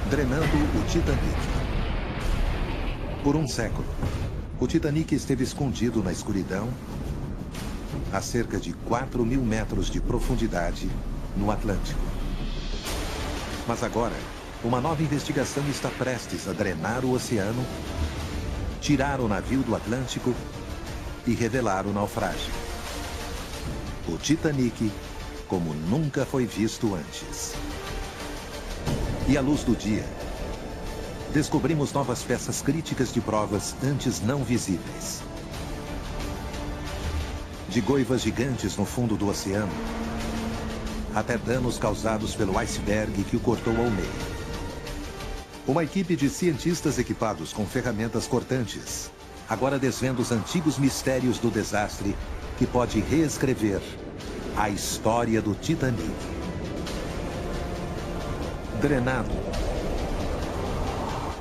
Drenando o Titanic. Por um século, o Titanic esteve escondido na escuridão a cerca de 4.000 metros de profundidade no Atlântico. Mas agora, uma nova investigação está prestes a drenar o oceano, tirar o navio do Atlântico e revelar o naufrágio. O Titanic como nunca foi visto antes. E à luz do dia, descobrimos novas peças críticas de provas antes não visíveis. De goivas gigantes no fundo do oceano, até danos causados pelo iceberg que o cortou ao meio. Uma equipe de cientistas equipados com ferramentas cortantes agora desvenda os antigos mistérios do desastre que pode reescrever a história do Titanic. Drenado.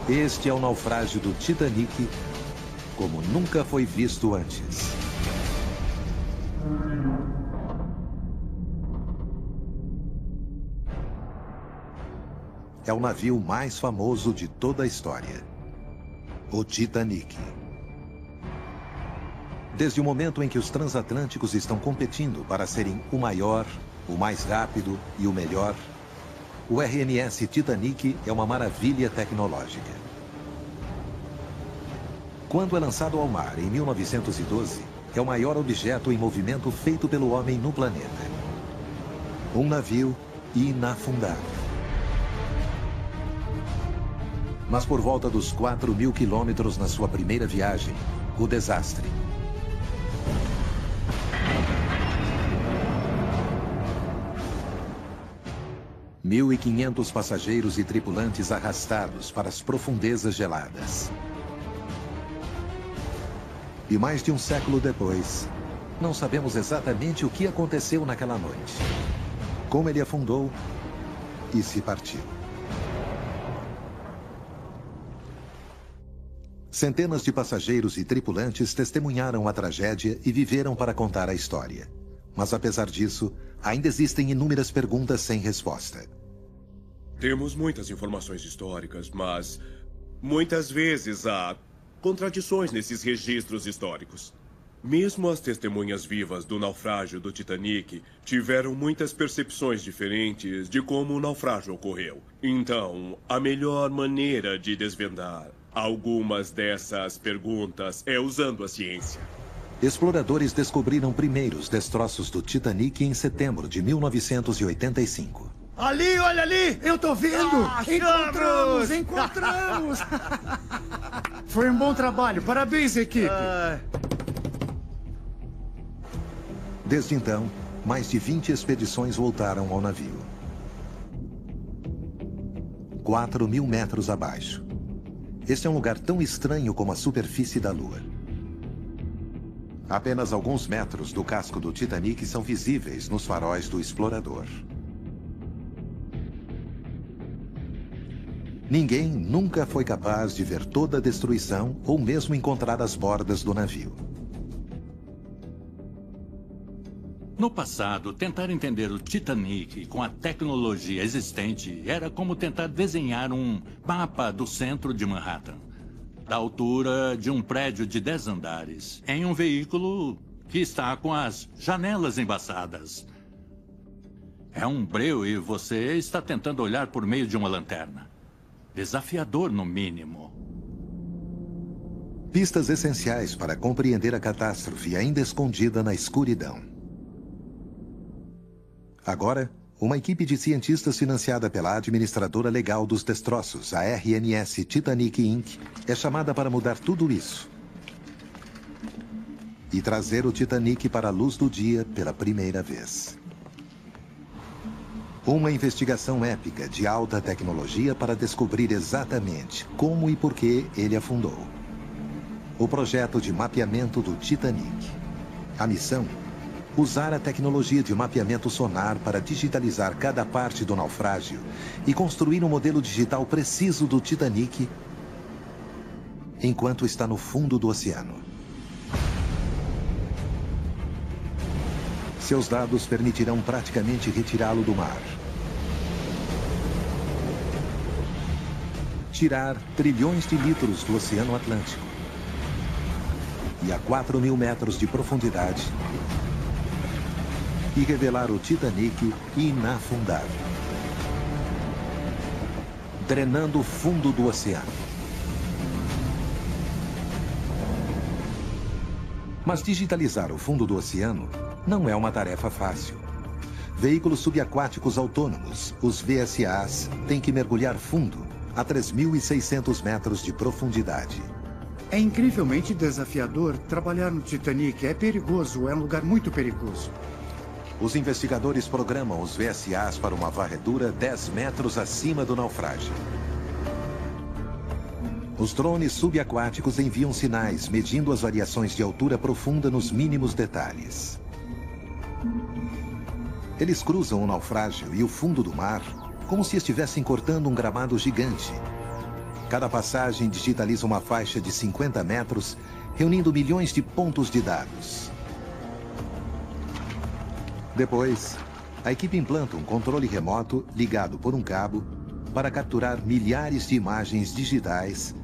Este é o naufrágio do Titanic como nunca foi visto antes. É o navio mais famoso de toda a história. O Titanic. Desde o momento em que os transatlânticos estão competindo para serem o maior, o mais rápido e o melhor, o RMS Titanic é uma maravilha tecnológica. Quando é lançado ao mar em 1912, é o maior objeto em movimento feito pelo homem no planeta. Um navio inafundável. Mas por volta dos 4.000 quilômetros na sua primeira viagem, o desastre. – 1.500 passageiros e tripulantes arrastados para as profundezas geladas. E mais de um século depois, não sabemos exatamente o que aconteceu naquela noite. Como ele afundou e se partiu. Centenas de passageiros e tripulantes testemunharam a tragédia e viveram para contar a história. Mas apesar disso, ainda existem inúmeras perguntas sem resposta. Temos muitas informações históricas, mas muitas vezes há contradições nesses registros históricos. Mesmo as testemunhas vivas do naufrágio do Titanic tiveram muitas percepções diferentes de como o naufrágio ocorreu. Então, a melhor maneira de desvendar algumas dessas perguntas é usando a ciência. Exploradores descobriram primeiro os destroços do Titanic em setembro de 1985. Ali, olha ali! Eu tô vendo! Encontramos! Encontramos! Foi um bom trabalho. Parabéns, equipe. Desde então, mais de 20 expedições voltaram ao navio. 4.000 metros abaixo. Este é um lugar tão estranho como a superfície da Lua. Apenas alguns metros do casco do Titanic são visíveis nos faróis do explorador. Ninguém nunca foi capaz de ver toda a destruição ou mesmo encontrar as bordas do navio. No passado, tentar entender o Titanic com a tecnologia existente era como tentar desenhar um mapa do centro de Manhattan, da altura de um prédio de 10 andares, em um veículo que está com as janelas embaçadas. É um breu e você está tentando olhar por meio de uma lanterna. Desafiador, no mínimo. Pistas essenciais para compreender a catástrofe ainda escondida na escuridão. Agora, uma equipe de cientistas financiada pela administradora legal dos destroços, a RMS Titanic Inc., é chamada para mudar tudo isso e trazer o Titanic para a luz do dia pela primeira vez. Uma investigação épica de alta tecnologia para descobrir exatamente como e por que ele afundou. O projeto de mapeamento do Titanic. A missão: usar a tecnologia de mapeamento sonar para digitalizar cada parte do naufrágio e construir um modelo digital preciso do Titanic enquanto está no fundo do oceano. Seus dados permitirão praticamente retirá-lo do mar. tirar trilhões de litros do Oceano Atlântico e a 4.000 metros de profundidade e revelar o Titanic inafundável, drenando o fundo do oceano. Mas digitalizar o fundo do oceano não é uma tarefa fácil. Veículos subaquáticos autônomos, os VSAs, têm que mergulhar fundo, a 3.600 metros de profundidade. É incrivelmente desafiador trabalhar no Titanic. É perigoso, é um lugar muito perigoso. Os investigadores programam os VSAs para uma varredura 10 metros acima do naufrágio. Os drones subaquáticos enviam sinais medindo as variações de altura profunda nos mínimos detalhes. Eles cruzam o naufrágio e o fundo do mar como se estivessem cortando um gramado gigante. Cada passagem digitaliza uma faixa de 50 metros, reunindo milhões de pontos de dados. Depois, a equipe implanta um controle remoto ligado por um cabo para capturar milhares de imagens digitais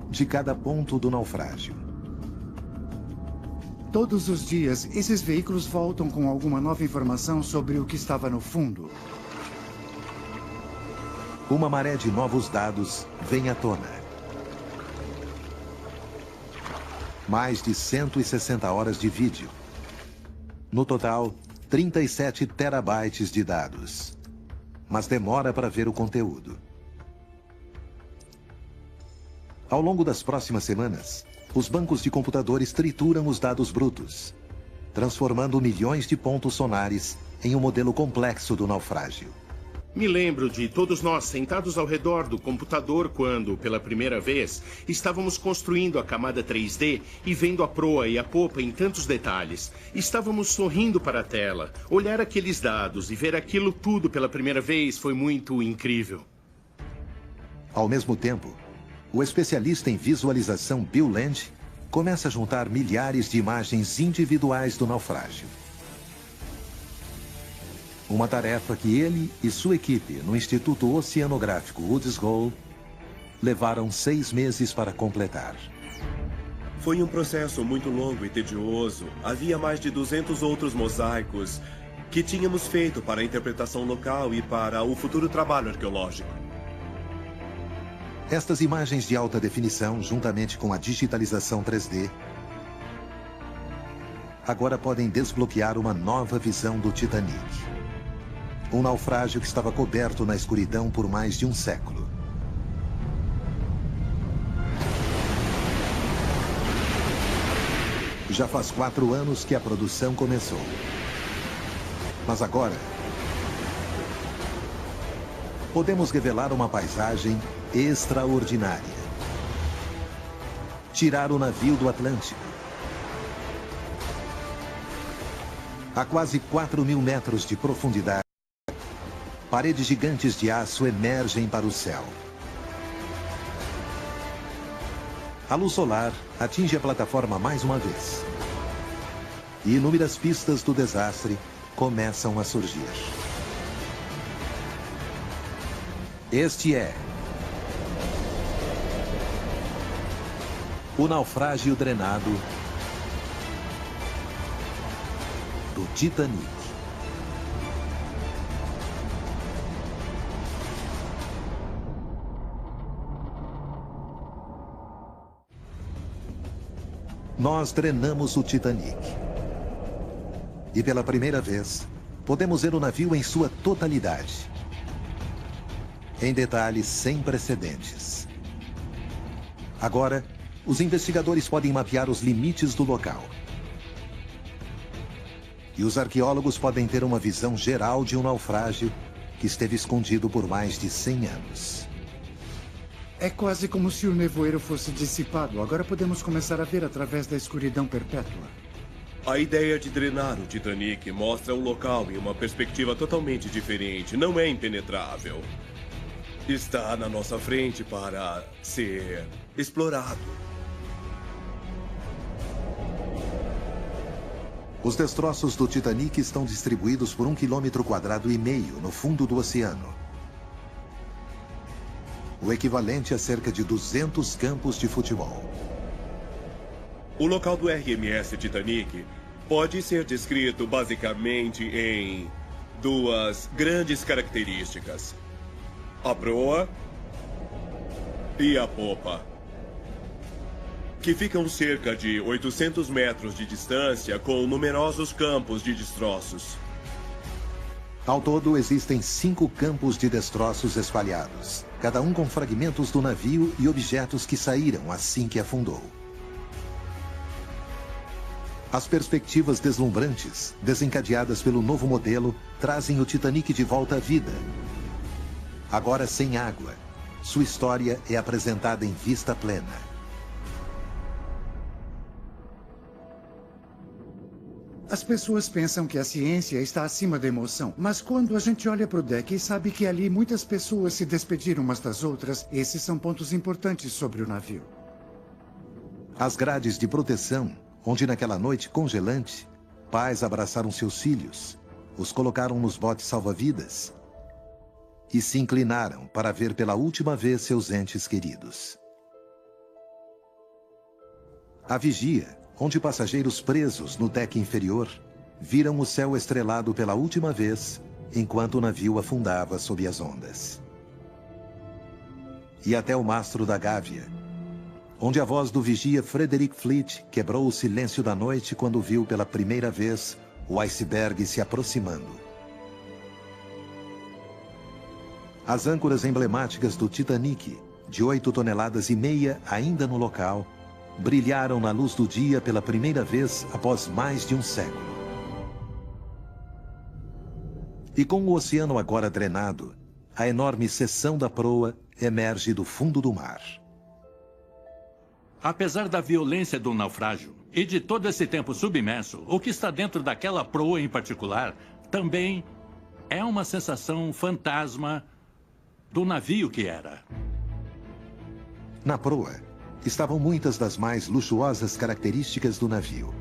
de cada ponto do naufrágio. Todos os dias, esses veículos voltam com alguma nova informação sobre o que estava no fundo. Uma maré de novos dados vem à tona. Mais de 160 horas de vídeo. No total, 37 terabytes de dados. Mas demora para ver o conteúdo. Ao longo das próximas semanas, os bancos de computadores trituram os dados brutos, transformando milhões de pontos sonares em um modelo complexo do naufrágio. Me lembro de todos nós sentados ao redor do computador quando, pela primeira vez, estávamos construindo a camada 3D e vendo a proa e a popa em tantos detalhes. Estávamos sorrindo para a tela. Olhar aqueles dados e ver aquilo tudo pela primeira vez foi muito incrível. Ao mesmo tempo, o especialista em visualização Bill Land começa a juntar milhares de imagens individuais do naufrágio. Uma tarefa que ele e sua equipe no Instituto Oceanográfico Woods Hole levaram 6 meses para completar. Foi um processo muito longo e tedioso. Havia mais de 200 outros mosaicos que tínhamos feito para a interpretação local e para o futuro trabalho arqueológico. Estas imagens de alta definição, juntamente com a digitalização 3D, agora podem desbloquear uma nova visão do Titanic. Um naufrágio que estava coberto na escuridão por mais de um século. Já faz 4 anos que a produção começou. Mas agora, podemos revelar uma paisagem extraordinária. Tirar o navio do Atlântico. A quase 4.000 metros de profundidade, paredes gigantes de aço emergem para o céu. A luz solar atinge a plataforma mais uma vez. E inúmeras pistas do desastre começam a surgir. Este é o naufrágio drenado do Titanic. Nós drenamos o Titanic. E pela primeira vez, podemos ver o navio em sua totalidade. Em detalhes sem precedentes. Agora, os investigadores podem mapear os limites do local. E os arqueólogos podem ter uma visão geral de um naufrágio que esteve escondido por mais de 100 anos. É quase como se o nevoeiro fosse dissipado. Agora podemos começar a ver através da escuridão perpétua. A ideia de drenar o Titanic mostra o local em uma perspectiva totalmente diferente. Não é impenetrável. Está na nossa frente para ser explorado. Os destroços do Titanic estão distribuídos por 1,5 km² no fundo do oceano. o equivalente a cerca de 200 campos de futebol. O local do RMS Titanic pode ser descrito basicamente em duas grandes características: a proa e a popa, que ficam cerca de 800 metros de distância com numerosos campos de destroços. Ao todo, existem 5 campos de destroços espalhados, cada um com fragmentos do navio e objetos que saíram assim que afundou. As perspectivas deslumbrantes, desencadeadas pelo novo modelo, trazem o Titanic de volta à vida. Agora sem água, sua história é apresentada em vista plena. As pessoas pensam que a ciência está acima da emoção, mas quando a gente olha para o deck e sabe que ali muitas pessoas se despediram umas das outras, esses são pontos importantes sobre o navio. As grades de proteção, onde naquela noite congelante, pais abraçaram seus filhos, os colocaram nos botes salva-vidas e se inclinaram para ver pela última vez seus entes queridos. A vigia, onde passageiros presos no deck inferior viram o céu estrelado pela última vez, enquanto o navio afundava sob as ondas. E até o mastro da Gávea, onde a voz do vigia Frederick Fleet quebrou o silêncio da noite quando viu pela primeira vez o iceberg se aproximando. As âncoras emblemáticas do Titanic, de 8,5 toneladas ainda no local, brilharam na luz do dia pela primeira vez após mais de um século. E com o oceano agora drenado, a enorme seção da proa emerge do fundo do mar. Apesar da violência do naufrágio e de todo esse tempo submerso, o que está dentro daquela proa em particular também é uma sensação fantasma do navio que era. Na proa estavam muitas das mais luxuosas características do navio.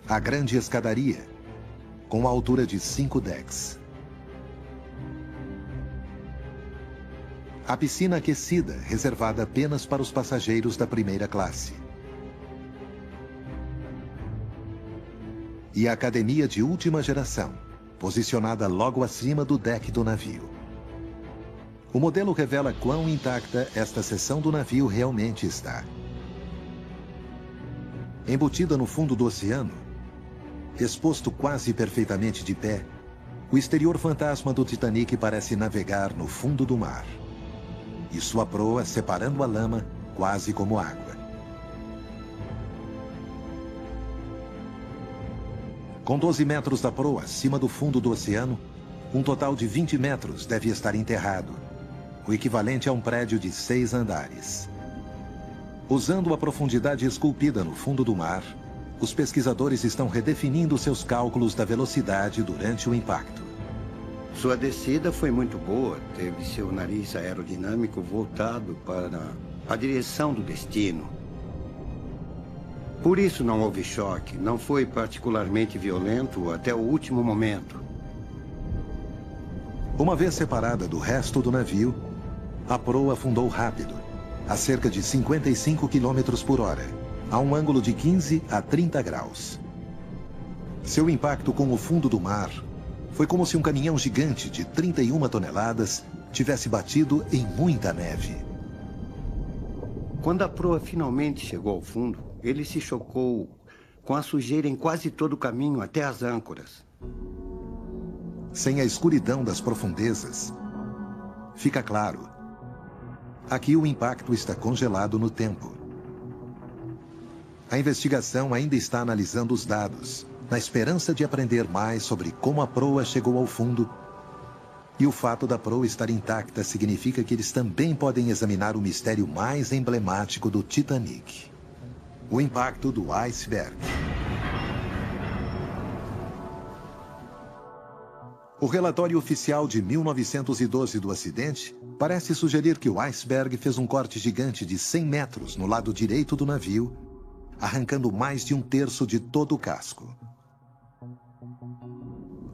A grande escadaria, com a altura de 5 decks. A piscina aquecida, reservada apenas para os passageiros da primeira classe. E a academia de última geração, posicionada logo acima do deck do navio. O modelo revela quão intacta esta seção do navio realmente está. Embutida no fundo do oceano, exposto quase perfeitamente de pé, o exterior fantasma do Titanic parece navegar no fundo do mar. E sua proa separando a lama quase como água. Com 12 metros da proa acima do fundo do oceano, um total de 20 metros deve estar enterrado, o equivalente a um prédio de 6 andares. Usando a profundidade esculpida no fundo do mar, os pesquisadores estão redefinindo seus cálculos da velocidade durante o impacto. Sua descida foi muito boa. Teve seu nariz aerodinâmico voltado para a direção do destino. Por isso não houve choque. Não foi particularmente violento até o último momento. Uma vez separada do resto do navio, a proa afundou rápido, a cerca de 55 km por hora, a um ângulo de 15 a 30 graus. Seu impacto com o fundo do mar foi como se um caminhão gigante de 31 toneladas tivesse batido em muita neve. Quando a proa finalmente chegou ao fundo, ele se chocou com a sujeira em quase todo o caminho até as âncoras. Sem a escuridão das profundezas, fica claro, aqui o impacto está congelado no tempo. A investigação ainda está analisando os dados, na esperança de aprender mais sobre como a proa chegou ao fundo. E o fato da proa estar intacta significa que eles também podem examinar o mistério mais emblemático do Titanic: o impacto do iceberg. O relatório oficial de 1912 do acidente parece sugerir que o iceberg fez um corte gigante de 100 metros no lado direito do navio, arrancando mais de 1/3 de todo o casco.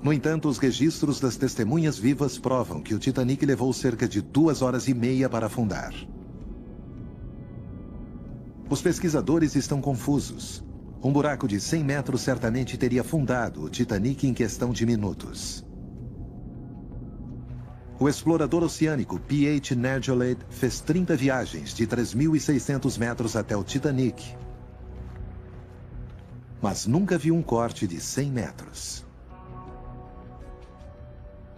No entanto, os registros das testemunhas vivas provam que o Titanic levou cerca de 2 horas e meia para afundar. Os pesquisadores estão confusos. Um buraco de 100 metros certamente teria afundado o Titanic em questão de minutos. O explorador oceânico P.H. Nergolade fez 30 viagens de 3.600 metros até o Titanic, mas nunca viu um corte de 100 metros.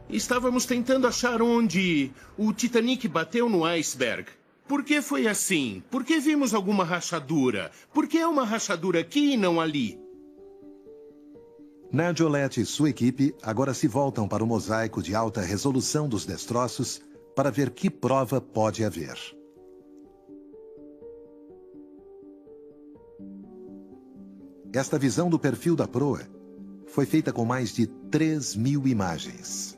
Estávamos tentando achar onde o Titanic bateu no iceberg. Por que foi assim? Por que vimos alguma rachadura? Por que é uma rachadura aqui e não ali? Nergolade e sua equipe agora se voltam para o mosaico de alta resolução dos destroços para ver que prova pode haver. Esta visão do perfil da proa foi feita com mais de 3.000 imagens.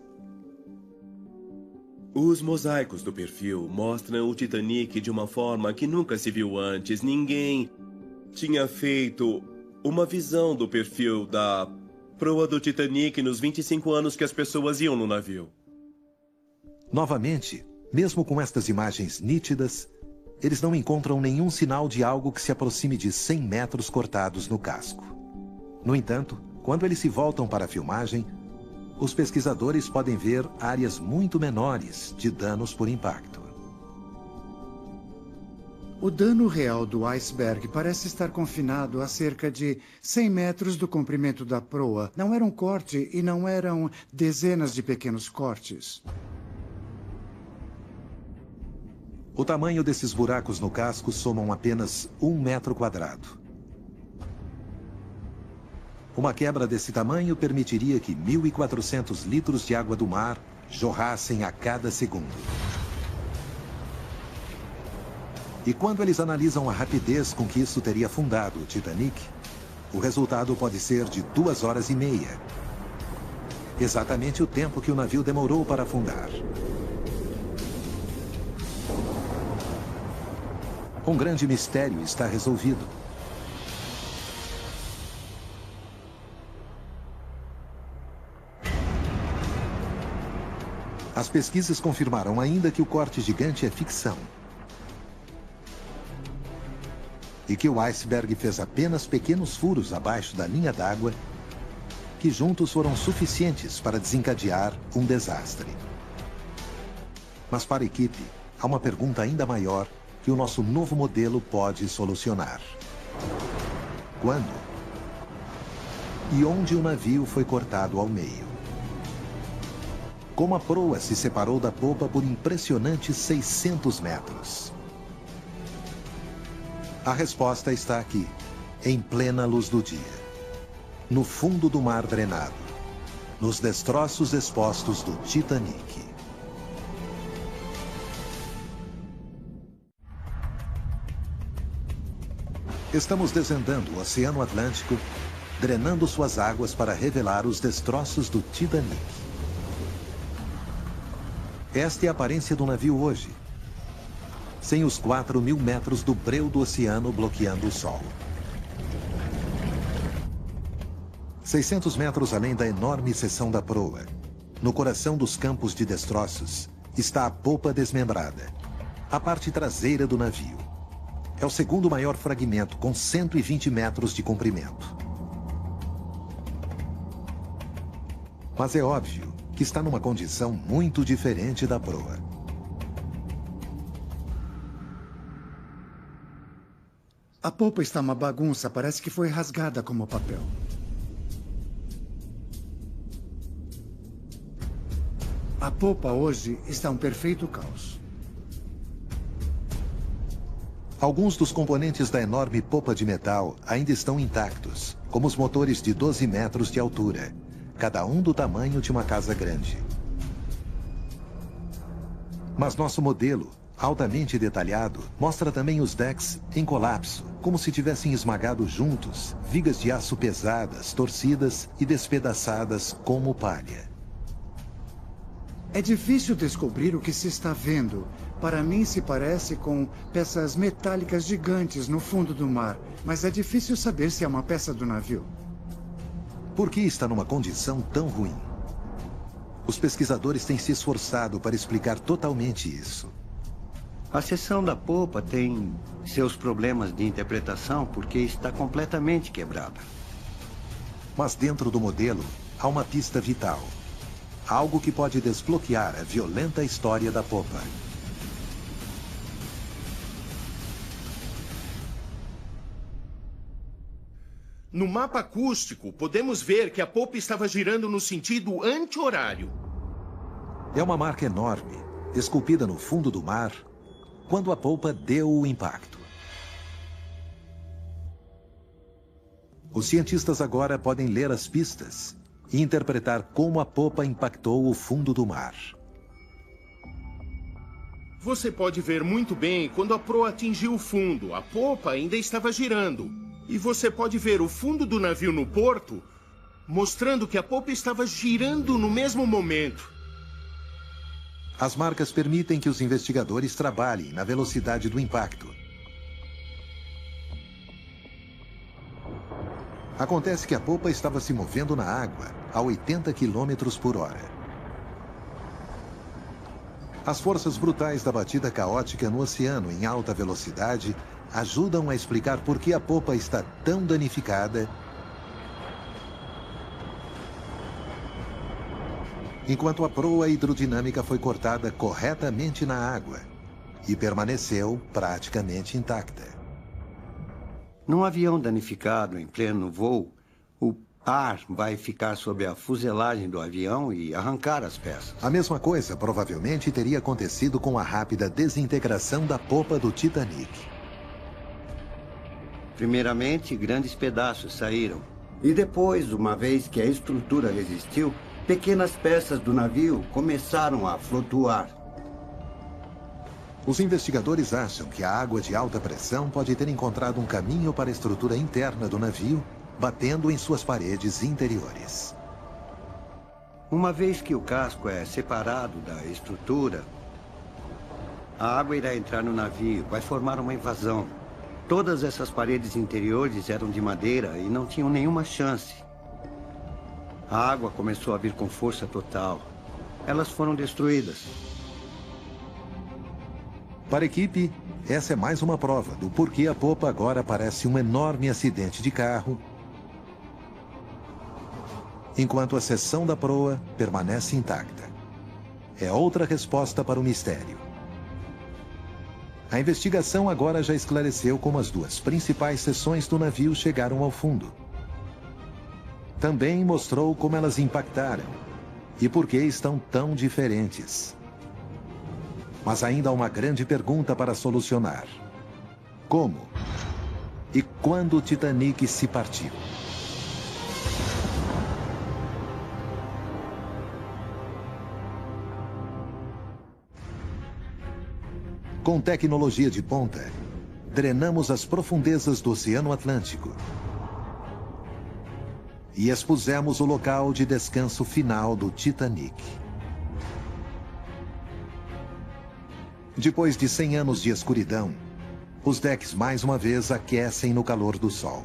Os mosaicos do perfil mostram o Titanic de uma forma que nunca se viu antes. Ninguém tinha feito uma visão do perfil da proa do Titanic nos 25 anos que as pessoas iam no navio. Novamente, mesmo com estas imagens nítidas, eles não encontram nenhum sinal de algo que se aproxime de 100 metros cortados no casco. No entanto, quando eles se voltam para a filmagem, os pesquisadores podem ver áreas muito menores de danos por impacto. O dano real do iceberg parece estar confinado a cerca de 100 metros do comprimento da proa. Não era um corte e não eram dezenas de pequenos cortes. O tamanho desses buracos no casco somam apenas 1 metro quadrado. Uma quebra desse tamanho permitiria que 1.400 litros de água do mar jorrassem a cada segundo. E quando eles analisam a rapidez com que isso teria afundado o Titanic, o resultado pode ser de 2 horas e meia. Exatamente o tempo que o navio demorou para afundar. Um grande mistério está resolvido. As pesquisas confirmaram ainda que o corte gigante é ficção. E que o iceberg fez apenas pequenos furos abaixo da linha d'água, que juntos foram suficientes para desencadear um desastre. Mas para a equipe, há uma pergunta ainda maior que o nosso novo modelo pode solucionar. Quando? E onde o navio foi cortado ao meio? Como a proa se separou da popa por impressionantes 600 metros? A resposta está aqui, em plena luz do dia. No fundo do mar drenado. Nos destroços expostos do Titanic. Estamos descendendo o Oceano Atlântico, drenando suas águas para revelar os destroços do Titanic. Esta é a aparência do navio hoje, sem os 4.000 metros do breu do oceano bloqueando o sol. 600 metros além da enorme seção da proa, no coração dos campos de destroços, está a popa desmembrada, a parte traseira do navio. É o segundo maior fragmento, com 120 metros de comprimento. Mas é óbvio que está numa condição muito diferente da proa. A popa está uma bagunça, parece que foi rasgada como papel. A popa hoje está um perfeito caos. Alguns dos componentes da enorme popa de metal ainda estão intactos, como os motores de 12 metros de altura, cada um do tamanho de uma casa grande. Mas nosso modelo, altamente detalhado, mostra também os decks em colapso, como se tivessem esmagado juntos, vigas de aço pesadas, torcidas e despedaçadas como palha. É difícil descobrir o que se está vendo. Para mim se parece com peças metálicas gigantes no fundo do mar, mas é difícil saber se é uma peça do navio. Por que está numa condição tão ruim? Os pesquisadores têm se esforçado para explicar totalmente isso. A seção da polpa tem seus problemas de interpretação porque está completamente quebrada. Mas dentro do modelo, há uma pista vital. Algo que pode desbloquear a violenta história da polpa. No mapa acústico, podemos ver que a polpa estava girando no sentido anti-horário. É uma marca enorme, esculpida no fundo do mar, quando a polpa deu o impacto. Os cientistas agora podem ler as pistas e interpretar como a polpa impactou o fundo do mar. Você pode ver muito bem quando a proa atingiu o fundo. A polpa ainda estava girando. E você pode ver o fundo do navio no porto, mostrando que a polpa estava girando no mesmo momento. As marcas permitem que os investigadores trabalhem na velocidade do impacto. Acontece que a polpa estava se movendo na água a 80 km por hora. As forças brutais da batida caótica no oceano em alta velocidade ajudam a explicar por que a polpa está tão danificada, enquanto a proa hidrodinâmica foi cortada corretamente na água e permaneceu praticamente intacta. Num avião danificado em pleno voo, o ar vai ficar sobre a fuselagem do avião e arrancar as peças. A mesma coisa provavelmente teria acontecido com a rápida desintegração da polpa do Titanic. Primeiramente, grandes pedaços saíram. E depois, uma vez que a estrutura resistiu, pequenas peças do navio começaram a flutuar. Os investigadores acham que a água de alta pressão pode ter encontrado um caminho para a estrutura interna do navio, batendo em suas paredes interiores. Uma vez que o casco é separado da estrutura, a água irá entrar no navio, vai formar uma invasão. Todas essas paredes interiores eram de madeira e não tinham nenhuma chance. A água começou a vir com força total. Elas foram destruídas. Para a equipe, essa é mais uma prova do porquê a polpa agora parece um enorme acidente de carro, enquanto a seção da proa permanece intacta. É outra resposta para o mistério. A investigação agora já esclareceu como as duas principais seções do navio chegaram ao fundo. Também mostrou como elas impactaram e por que estão tão diferentes. Mas ainda há uma grande pergunta para solucionar. Como e quando o Titanic se partiu? Com tecnologia de ponta, drenamos as profundezas do Oceano Atlântico e expusemos o local de descanso final do Titanic. Depois de 100 anos de escuridão, os decks mais uma vez aquecem no calor do sol.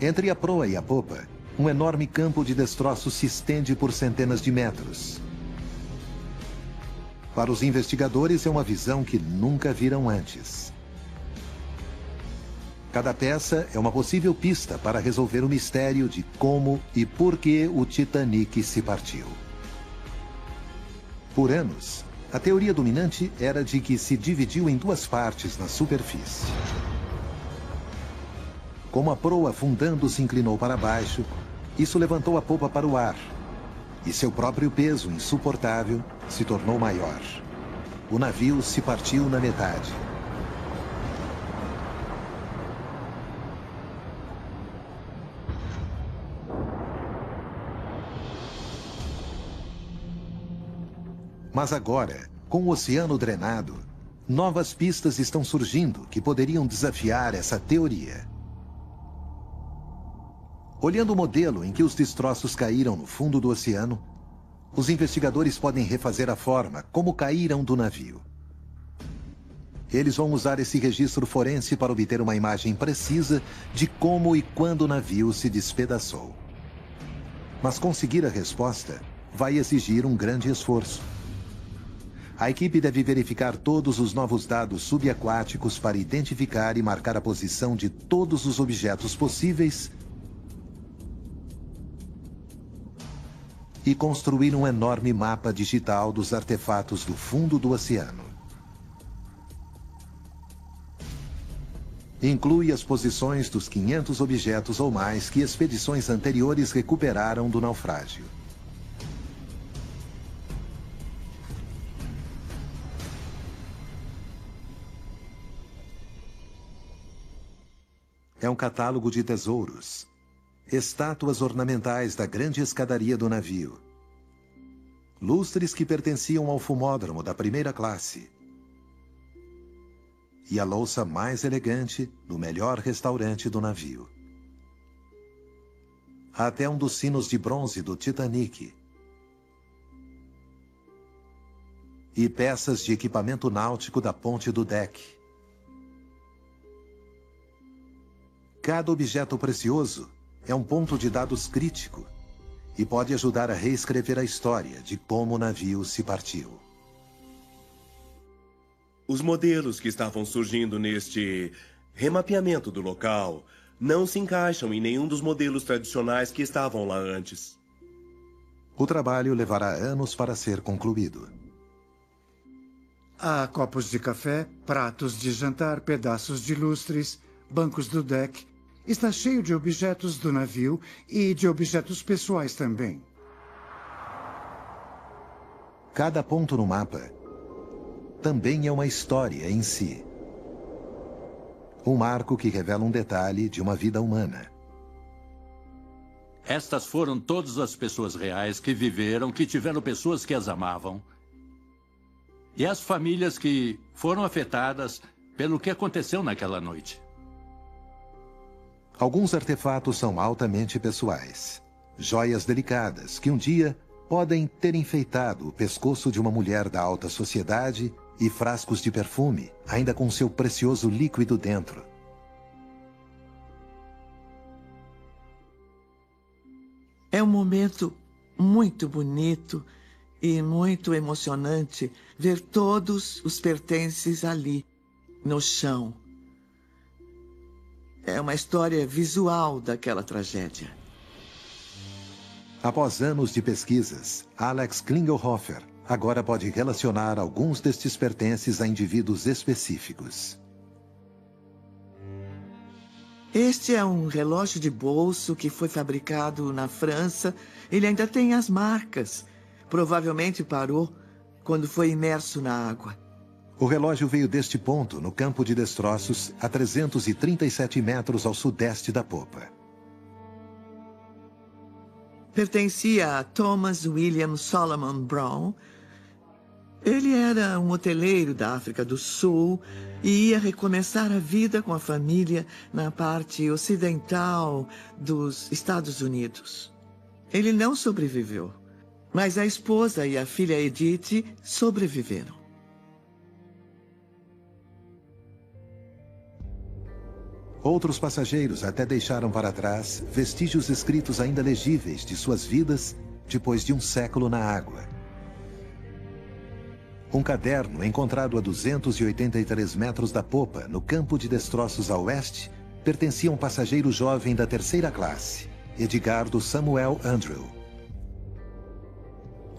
Entre a proa e a popa, um enorme campo de destroços se estende por centenas de metros. Para os investigadores, é uma visão que nunca viram antes. Cada peça é uma possível pista para resolver o mistério de como e por que o Titanic se partiu. Por anos, a teoria dominante era de que se dividiu em duas partes na superfície. Como a proa afundando se inclinou para baixo, isso levantou a polpa para o ar. E seu próprio peso insuportável se tornou maior. O navio se partiu na metade. Mas agora, com o oceano drenado, novas pistas estão surgindo que poderiam desafiar essa teoria. Olhando o modelo em que os destroços caíram no fundo do oceano, os investigadores podem refazer a forma como caíram do navio. Eles vão usar esse registro forense para obter uma imagem precisa de como e quando o navio se despedaçou. Mas conseguir a resposta vai exigir um grande esforço. A equipe deve verificar todos os novos dados subaquáticos para identificar e marcar a posição de todos os objetos possíveis e construir um enorme mapa digital dos artefatos do fundo do oceano. Inclui as posições dos 500 objetos ou mais que expedições anteriores recuperaram do naufrágio. É um catálogo de tesouros, estátuas ornamentais da grande escadaria do navio, lustres que pertenciam ao fumódromo da primeira classe e a louça mais elegante do melhor restaurante do navio. Até um dos sinos de bronze do Titanic e peças de equipamento náutico da ponte do deck. Cada objeto precioso é um ponto de dados crítico e pode ajudar a reescrever a história de como o navio se partiu. Os modelos que estavam surgindo neste remapeamento do local não se encaixam em nenhum dos modelos tradicionais que estavam lá antes. O trabalho levará anos para ser concluído. Há copos de café, pratos de jantar, pedaços de lustres, bancos do deck. Está cheio de objetos do navio e de objetos pessoais também. Cada ponto no mapa também é uma história em si. Um marco que revela um detalhe de uma vida humana. Estas foram todas as pessoas reais que viveram, que tiveram pessoas que as amavam. E as famílias que foram afetadas pelo que aconteceu naquela noite. Alguns artefatos são altamente pessoais. Joias delicadas que um dia podem ter enfeitado o pescoço de uma mulher da alta sociedade e frascos de perfume, ainda com seu precioso líquido dentro. É um momento muito bonito e muito emocionante ver todos os pertences ali, no chão. É uma história visual daquela tragédia. Após anos de pesquisas, Alex Klingelhofer agora pode relacionar alguns destes pertences a indivíduos específicos. Este é um relógio de bolso que foi fabricado na França. Ele ainda tem as marcas. Provavelmente parou quando foi imerso na água. O relógio veio deste ponto, no campo de destroços, a 337 metros ao sudeste da popa. Pertencia a Thomas William Solomon Brown. Ele era um hoteleiro da África do Sul e ia recomeçar a vida com a família na parte ocidental dos Estados Unidos. Ele não sobreviveu, mas a esposa e a filha Edith sobreviveram. Outros passageiros até deixaram para trás vestígios escritos ainda legíveis de suas vidas depois de um século na água. Um caderno encontrado a 283 metros da popa, no campo de destroços a oeste, pertencia a um passageiro jovem da terceira classe, Edgardo Samuel Andrew.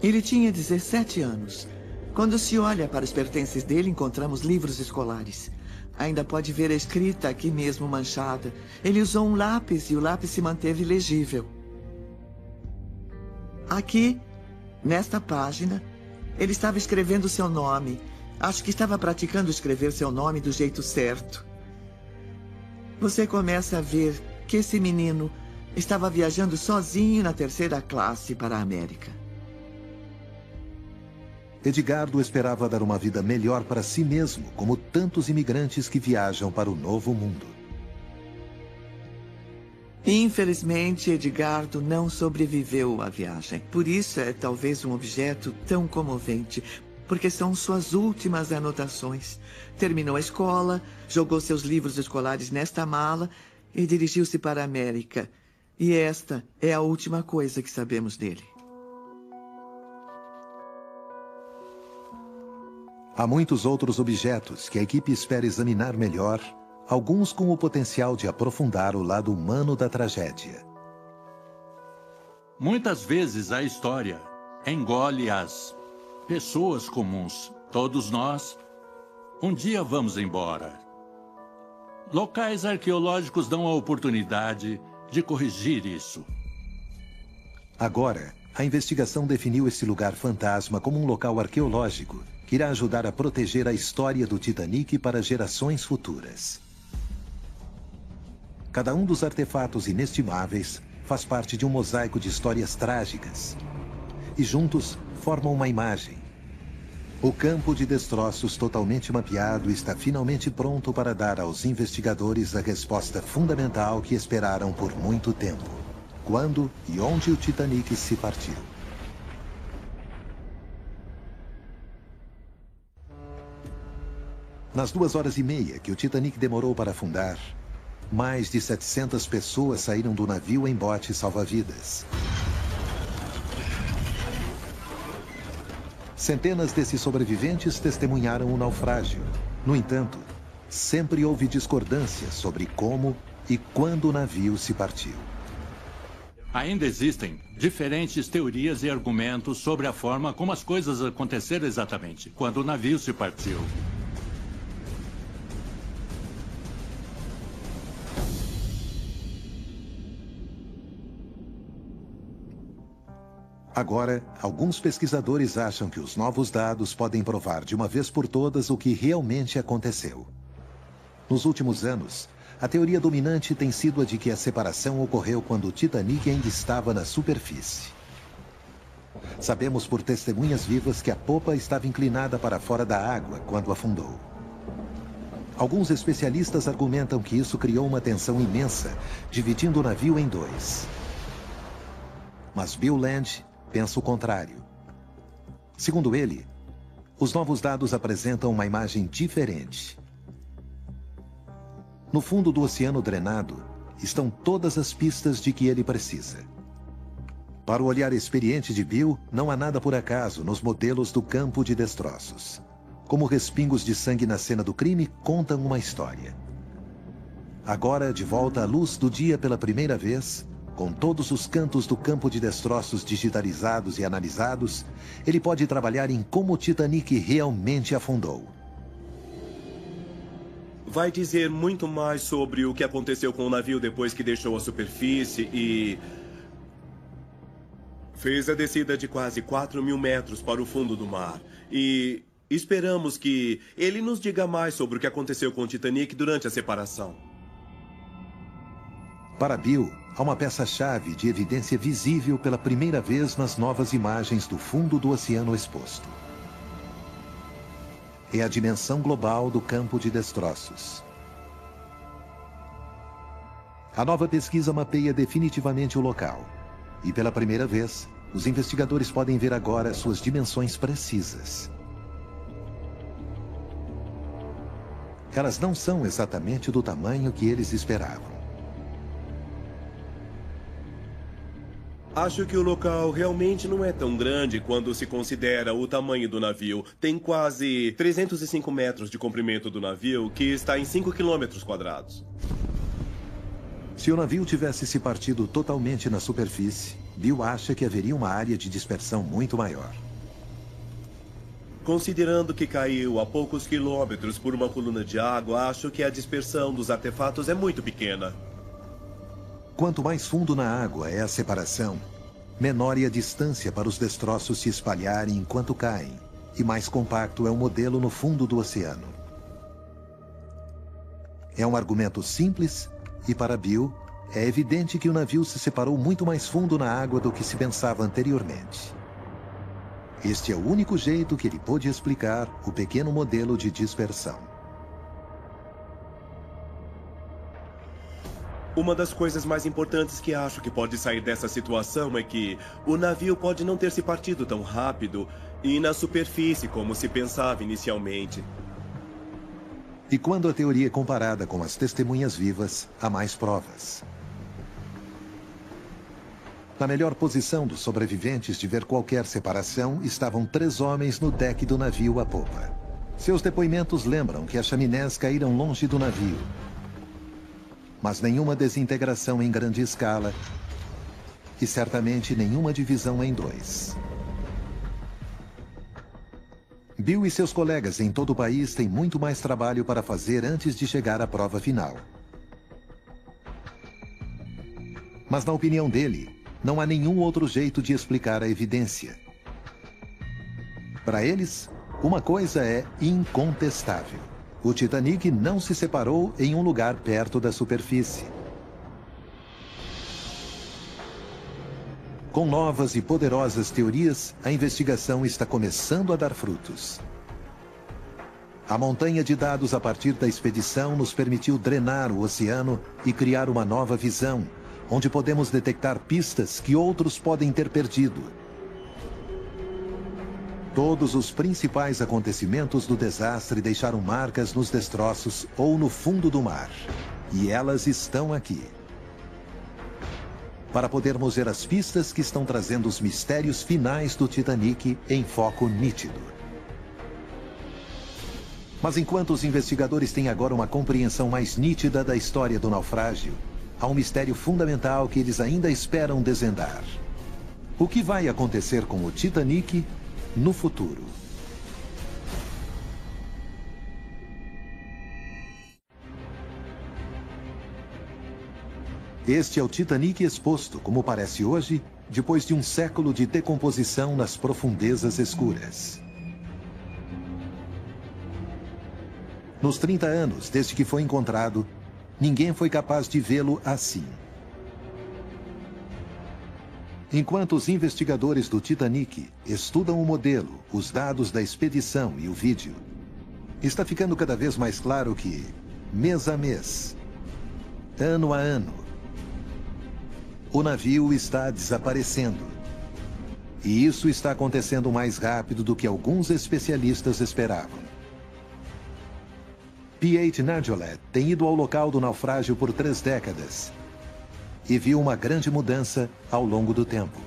Ele tinha 17 anos. Quando se olha para os pertences dele, encontramos livros escolares. Ainda pode ver a escrita aqui mesmo manchada. Ele usou um lápis e o lápis se manteve legível. Aqui, nesta página, ele estava escrevendo seu nome. Acho que estava praticando escrever seu nome do jeito certo. Você começa a ver que esse menino estava viajando sozinho na terceira classe para a América. Edgardo esperava dar uma vida melhor para si mesmo, como tantos imigrantes que viajam para o novo mundo. Infelizmente, Edgardo não sobreviveu à viagem. Por isso é talvez um objeto tão comovente, porque são suas últimas anotações. Terminou a escola, jogou seus livros escolares nesta mala e dirigiu-se para a América. E esta é a última coisa que sabemos dele. Há muitos outros objetos que a equipe espera examinar melhor, alguns com o potencial de aprofundar o lado humano da tragédia. Muitas vezes a história engole as pessoas comuns. Todos nós, um dia vamos embora. Locais arqueológicos dão a oportunidade de corrigir isso. Agora, a investigação definiu esse lugar fantasma como um local arqueológico que irá ajudar a proteger a história do Titanic para gerações futuras. Cada um dos artefatos inestimáveis faz parte de um mosaico de histórias trágicas. E juntos formam uma imagem. O campo de destroços totalmente mapeado está finalmente pronto para dar aos investigadores a resposta fundamental que esperaram por muito tempo. Quando e onde o Titanic se partiu. Nas 2 horas e meia que o Titanic demorou para afundar, mais de 700 pessoas saíram do navio em botes salva-vidas. Centenas desses sobreviventes testemunharam o naufrágio. No entanto, sempre houve discordância sobre como e quando o navio se partiu. Ainda existem diferentes teorias e argumentos sobre a forma como as coisas aconteceram exatamente, quando o navio se partiu. Agora, alguns pesquisadores acham que os novos dados podem provar de uma vez por todas o que realmente aconteceu. Nos últimos anos, a teoria dominante tem sido a de que a separação ocorreu quando o Titanic ainda estava na superfície. Sabemos por testemunhas vivas que a popa estava inclinada para fora da água quando afundou. Alguns especialistas argumentam que isso criou uma tensão imensa, dividindo o navio em dois. Mas Bill Land pensa o contrário. Segundo ele, os novos dados apresentam uma imagem diferente. No fundo do oceano drenado, estão todas as pistas de que ele precisa. Para o olhar experiente de Bill, não há nada por acaso nos modelos do campo de destroços. Como respingos de sangue na cena do crime contam uma história. Agora, de volta à luz do dia pela primeira vez, com todos os cantos do campo de destroços digitalizados e analisados, ele pode trabalhar em como o Titanic realmente afundou. Vai dizer muito mais sobre o que aconteceu com o navio depois que deixou a superfície e fez a descida de quase 4.000 metros para o fundo do mar. E esperamos que ele nos diga mais sobre o que aconteceu com o Titanic durante a separação. Para Bill, há uma peça-chave de evidência visível pela primeira vez nas novas imagens do fundo do oceano exposto. É a dimensão global do campo de destroços. A nova pesquisa mapeia definitivamente o local. E pela primeira vez, os investigadores podem ver agora suas dimensões precisas. Elas não são exatamente do tamanho que eles esperavam. Acho que o local realmente não é tão grande quando se considera o tamanho do navio. Tem quase 305 metros de comprimento do navio, que está em 5 quilômetros quadrados. Se o navio tivesse se partido totalmente na superfície, Bill acha que haveria uma área de dispersão muito maior. Considerando que caiu a poucos quilômetros por uma coluna de água, acho que a dispersão dos artefatos é muito pequena. Quanto mais fundo na água é a separação, menor é a distância para os destroços se espalharem enquanto caem, e mais compacto é o modelo no fundo do oceano. É um argumento simples, e para Bill, é evidente que o navio se separou muito mais fundo na água do que se pensava anteriormente. Este é o único jeito que ele pôde explicar o pequeno modelo de dispersão. Uma das coisas mais importantes que acho que pode sair dessa situação é que o navio pode não ter se partido tão rápido e na superfície como se pensava inicialmente. E quando a teoria é comparada com as testemunhas vivas, há mais provas. Na melhor posição dos sobreviventes de ver qualquer separação, estavam 3 homens no deck do navio à popa. Seus depoimentos lembram que as chaminés caíram longe do navio, mas nenhuma desintegração em grande escala e certamente nenhuma divisão em 2. Bill e seus colegas em todo o país têm muito mais trabalho para fazer antes de chegar à prova final. Mas na opinião dele, não há nenhum outro jeito de explicar a evidência. Para eles, uma coisa é incontestável. O Titanic não se separou em um lugar perto da superfície. Com novas e poderosas teorias, a investigação está começando a dar frutos. A montanha de dados a partir da expedição nos permitiu drenar o oceano e criar uma nova visão, onde podemos detectar pistas que outros podem ter perdido. Todos os principais acontecimentos do desastre deixaram marcas nos destroços ou no fundo do mar. E elas estão aqui. Para podermos ver as pistas que estão trazendo os mistérios finais do Titanic em foco nítido. Mas enquanto os investigadores têm agora uma compreensão mais nítida da história do naufrágio, há um mistério fundamental que eles ainda esperam desvendar. O que vai acontecer com o Titanic no futuro? Este é o Titanic exposto, como parece hoje, depois de um século de decomposição nas profundezas escuras. Nos 30 anos desde que foi encontrado, ninguém foi capaz de vê-lo assim. Enquanto os investigadores do Titanic estudam o modelo, os dados da expedição e o vídeo, está ficando cada vez mais claro que, mês a mês, ano a ano, o navio está desaparecendo. E isso está acontecendo mais rápido do que alguns especialistas esperavam. P.H. Nargeolet tem ido ao local do naufrágio por 3 décadas e viu uma grande mudança ao longo do tempo.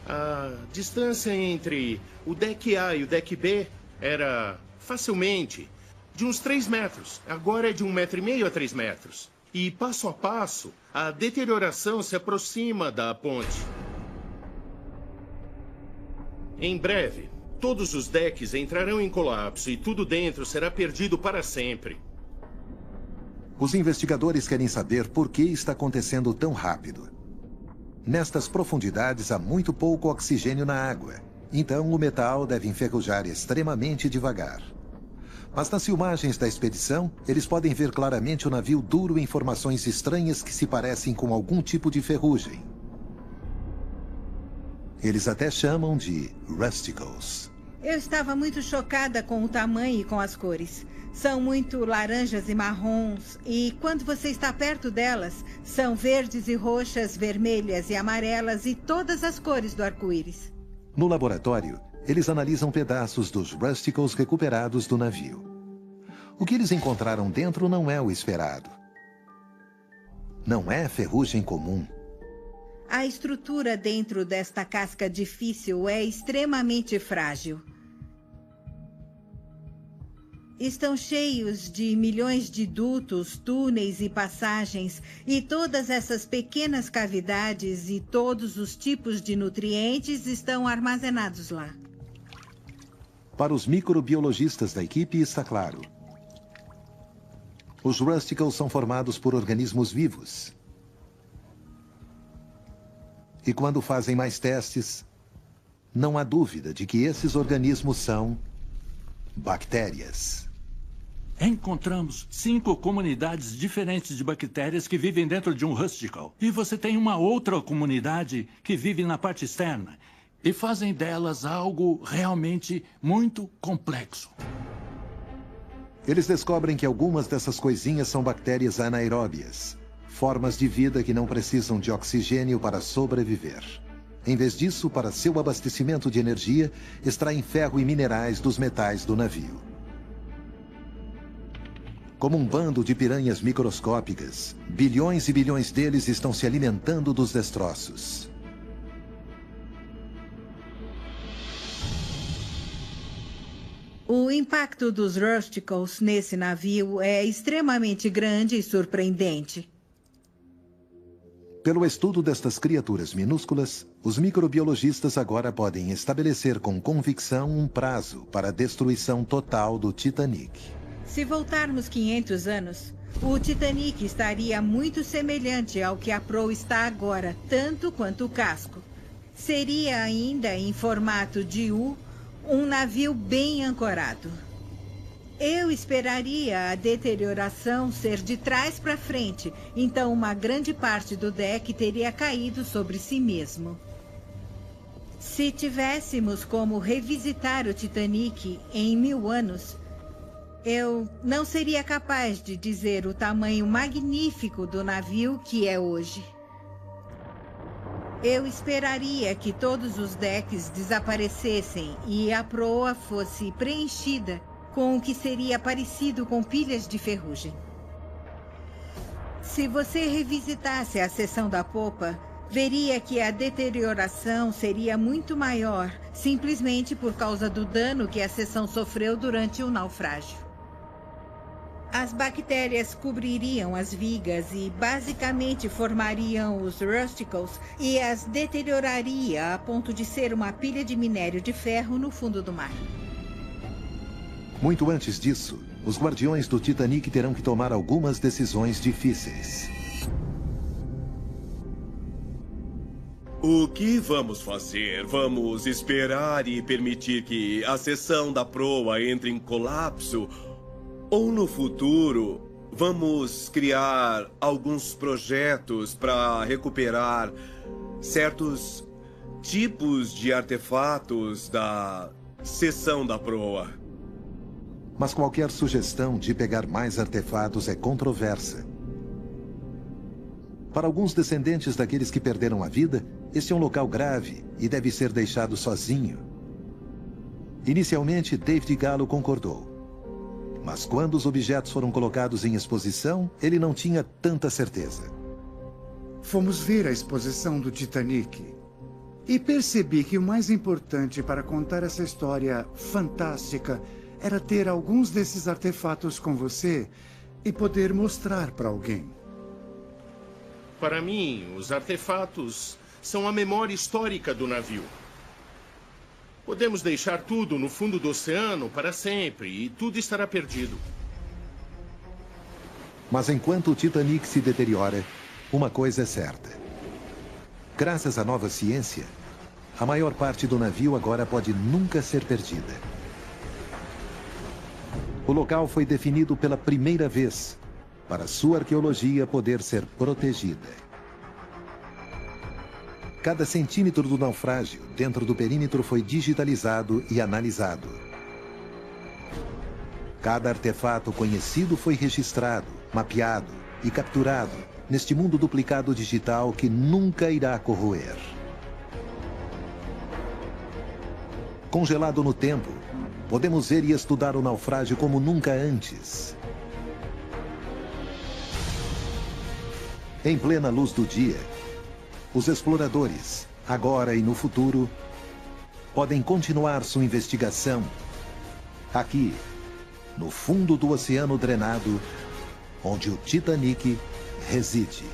A distância entre o deck A e o deck B era facilmente de uns 3 metros. Agora é de 1,5 metro a 3 metros. E passo a passo, a deterioração se aproxima da ponte. Em breve, todos os decks entrarão em colapso e tudo dentro será perdido para sempre. Os investigadores querem saber por que está acontecendo tão rápido. Nestas profundidades há muito pouco oxigênio na água, então o metal deve enferrujar extremamente devagar. Mas nas filmagens da expedição, eles podem ver claramente o navio duro em formações estranhas que se parecem com algum tipo de ferrugem. Eles até chamam de rusticles. Eu estava muito chocada com o tamanho e com as cores. São muito laranjas e marrons, e quando você está perto delas, são verdes e roxas, vermelhas e amarelas e todas as cores do arco-íris. No laboratório, eles analisam pedaços dos rusticles recuperados do navio. O que eles encontraram dentro não é o esperado. Não é ferrugem comum. A estrutura dentro desta casca difícil é extremamente frágil. Estão cheios de milhões de dutos, túneis e passagens, e todas essas pequenas cavidades e todos os tipos de nutrientes estão armazenados lá. Para os microbiologistas da equipe está claro. Os rusticles são formados por organismos vivos. E quando fazem mais testes, não há dúvida de que esses organismos são bactérias. Encontramos 5 comunidades diferentes de bactérias que vivem dentro de um rusticle. E você tem uma outra comunidade que vive na parte externa. E fazem delas algo realmente muito complexo. Eles descobrem que algumas dessas coisinhas são bactérias anaeróbias, formas de vida que não precisam de oxigênio para sobreviver. Em vez disso, para seu abastecimento de energia, extraem ferro e minerais dos metais do navio. Como um bando de piranhas microscópicas, bilhões e bilhões deles estão se alimentando dos destroços. O impacto dos Rusticles nesse navio é extremamente grande e surpreendente. Pelo estudo destas criaturas minúsculas, os microbiologistas agora podem estabelecer com convicção um prazo para a destruição total do Titanic. Se voltarmos 500 anos, o Titanic estaria muito semelhante ao que a proa está agora, tanto quanto o casco. Seria ainda em formato de U, um navio bem ancorado. Eu esperaria a deterioração ser de trás para frente, então uma grande parte do deck teria caído sobre si mesmo. Se tivéssemos como revisitar o Titanic em 1000 anos, eu não seria capaz de dizer o tamanho magnífico do navio que é hoje. Eu esperaria que todos os decks desaparecessem e a proa fosse preenchida com o que seria parecido com pilhas de ferrugem. Se você revisitasse a seção da popa, veria que a deterioração seria muito maior, simplesmente por causa do dano que a seção sofreu durante o naufrágio. As bactérias cobririam as vigas e basicamente formariam os Rusticles e as deterioraria a ponto de ser uma pilha de minério de ferro no fundo do mar. Muito antes disso, os guardiões do Titanic terão que tomar algumas decisões difíceis. O que vamos fazer? Vamos esperar e permitir que a seção da proa entre em colapso? Ou no futuro, vamos criar alguns projetos para recuperar certos tipos de artefatos da seção da proa? Mas qualquer sugestão de pegar mais artefatos é controversa. Para alguns descendentes daqueles que perderam a vida, este é um local grave e deve ser deixado sozinho. Inicialmente, David Gallo concordou. Mas quando os objetos foram colocados em exposição, ele não tinha tanta certeza. Fomos ver a exposição do Titanic e percebi que o mais importante para contar essa história fantástica era ter alguns desses artefatos com você e poder mostrar para alguém. Para mim, os artefatos são a memória histórica do navio. Podemos deixar tudo no fundo do oceano para sempre e tudo estará perdido. Mas enquanto o Titanic se deteriora, uma coisa é certa. Graças à nova ciência, a maior parte do navio agora pode nunca ser perdida. O local foi definido pela primeira vez para sua arqueologia poder ser protegida. Cada centímetro do naufrágio dentro do perímetro foi digitalizado e analisado. Cada artefato conhecido foi registrado, mapeado e capturado neste mundo duplicado digital que nunca irá corroer. Congelado no tempo, podemos ver e estudar o naufrágio como nunca antes. Em plena luz do dia, os exploradores, agora e no futuro, podem continuar sua investigação aqui, no fundo do oceano drenado, onde o Titanic reside.